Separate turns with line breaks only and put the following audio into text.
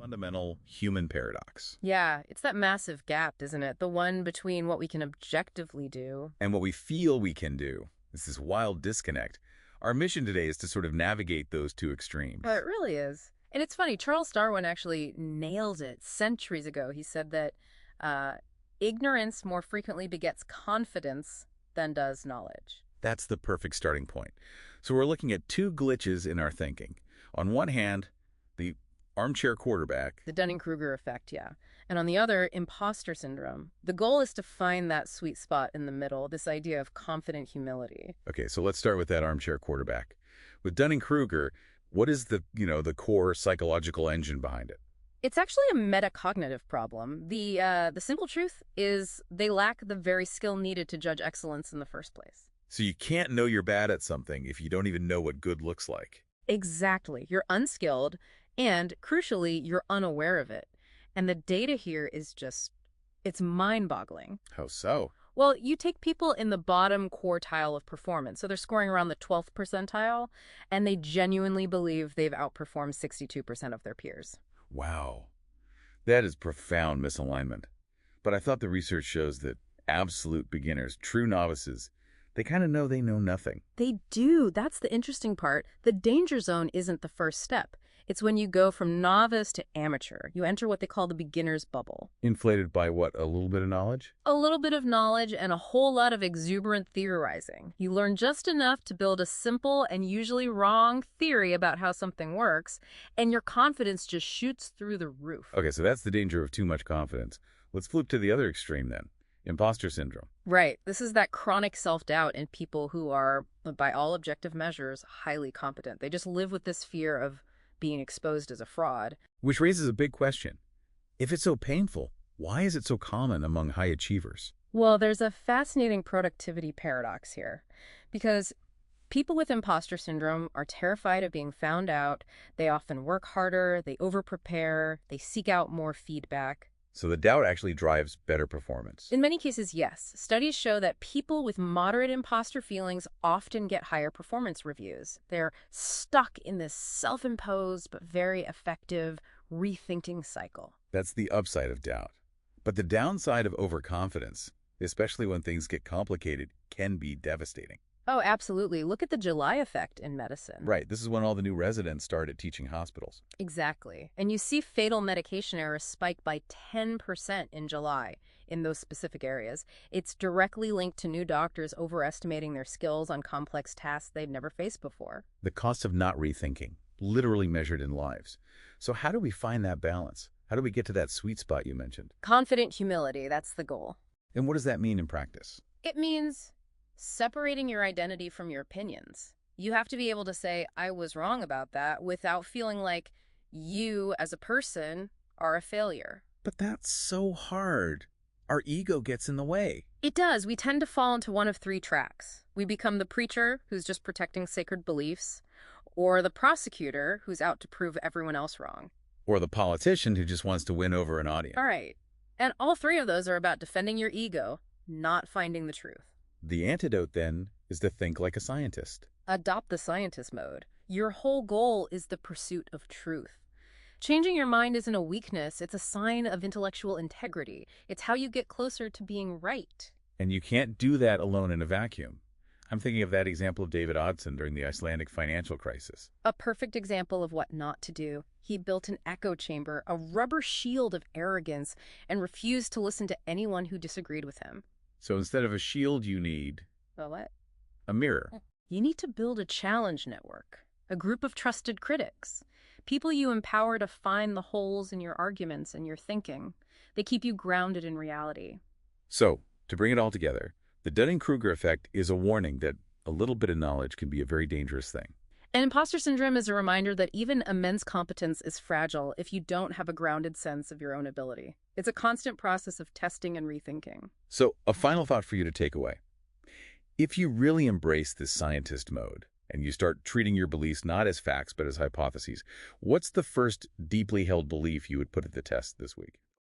fundamental human paradox.
Yeah, it's that massive gap, isn't it? The one between what we can objectively do.
And what we feel we can do. It's this wild disconnect. Our mission today is to sort of navigate those two extremes.
Oh, it really is. And it's funny, Charles Darwin actually nailed it centuries ago. He said that ignorance more frequently begets confidence than does knowledge.
That's the perfect starting point. So we're looking at two glitches in our thinking. On one hand, the armchair quarterback.
The Dunning-Kruger effect, yeah. And on the other, imposter syndrome. The goal is to find that sweet spot in the middle, this idea of confident humility.
Okay, so let's start with that armchair quarterback. With Dunning-Kruger, what is the core psychological engine behind it?
It's actually a metacognitive problem. The simple truth is they lack the very skill needed to judge excellence in the first place.
So you can't know you're bad at something if you don't even know what good looks like.
Exactly. You're unskilled, and crucially, you're unaware of it. And the data here is it's mind-boggling.
How so?
Well, you take people in the bottom quartile of performance, so they're scoring around the 12th percentile, and they genuinely believe they've outperformed 62% of their peers.
Wow. That is profound misalignment. But I thought the research shows that absolute beginners, true novices, they kind of know they know nothing.
They do. That's the interesting part. The danger zone isn't the first step. It's when you go from novice to amateur. You enter what they call the beginner's bubble.
Inflated by what, a little bit of knowledge?
A little bit of knowledge and a whole lot of exuberant theorizing. You learn just enough to build a simple and usually wrong theory about how something works, and your confidence just shoots through the roof.
Okay, so that's the danger of too much confidence. Let's flip to the other extreme then. Imposter syndrome.
Right. This is that chronic self-doubt in people who are, by all objective measures, highly competent. They just live with this fear of being exposed as a fraud.
Which raises a big question. If it's so painful, why is it so common among high achievers?
Well, there's a fascinating productivity paradox here, because people with imposter syndrome are terrified of being found out. They often work harder, they over-prepare, they seek out more feedback.
So the doubt actually drives better performance.
In many cases, yes. Studies show that people with moderate imposter feelings often get higher performance reviews. They're stuck in this self-imposed but very effective rethinking cycle.
That's the upside of doubt. But the downside of overconfidence, especially when things get complicated, can be devastating.
Oh, absolutely. Look at the July effect in medicine.
Right. This is when all the new residents started teaching hospitals.
Exactly. And you see fatal medication errors spike by 10% in July in those specific areas. It's directly linked to new doctors overestimating their skills on complex tasks they've never faced before.
The cost of not rethinking, literally measured in lives. So how do we find that balance? How do we get to that sweet spot you mentioned?
Confident humility, that's the goal.
And what does that mean in practice?
It means separating your identity from your opinions. You have to be able to say, I was wrong about that, without feeling like you, as a person, are a failure.
But that's so hard. Our ego gets in the way.
It does. We tend to fall into one of three tracks. We become the preacher who's just protecting sacred beliefs, or the prosecutor who's out to prove everyone else wrong.
Or the politician who just wants to win over an audience.
All right. And all three of those are about defending your ego, not finding the truth.
The antidote, then, is to think like a scientist.
Adopt the scientist mode. Your whole goal is the pursuit of truth. Changing your mind isn't a weakness, it's a sign of intellectual integrity. It's how you get closer to being right.
And you can't do that alone in a vacuum. I'm thinking of that example of David Odson during the Icelandic financial crisis.
A perfect example of what not to do. He built an echo chamber, a rubber shield of arrogance, and refused to listen to anyone who disagreed with him.
So instead of a shield, you need
What?
a mirror.
You need to build a challenge network, a group of trusted critics, people you empower to find the holes in your arguments and your thinking. They keep you grounded in reality.
So, to bring it all together, the Dunning-Kruger effect is a warning that a little bit of knowledge can be a very dangerous thing.
And imposter syndrome is a reminder that even immense competence is fragile if you don't have a grounded sense of your own ability. It's a constant process of testing and rethinking.
So, a final thought for you to take away. If you really embrace this scientist mode, and you start treating your beliefs not as facts but as hypotheses, what's the first deeply held belief you would put at the test this week?